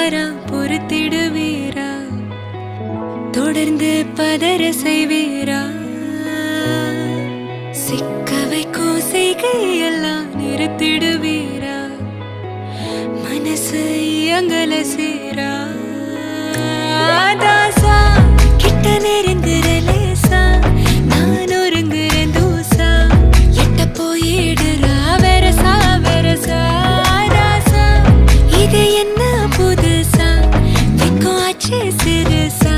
வரா பொறுத்திடுவீரா தொடர்ந்து பதற செய்வீரா சிக்க வைக்கும் செய்கையெல்லாம் நிறுத்திடுவீரா மனசு இயங்கல சீரா தாசா கிட்ட நெருங்குற லேசா நான் ஒருங்குற தூசா எட்ட போயிடுறா வெரசா வெரசா தாசா இது என்ன புதுசா வெக்கம் ஆச்சு சிறுசா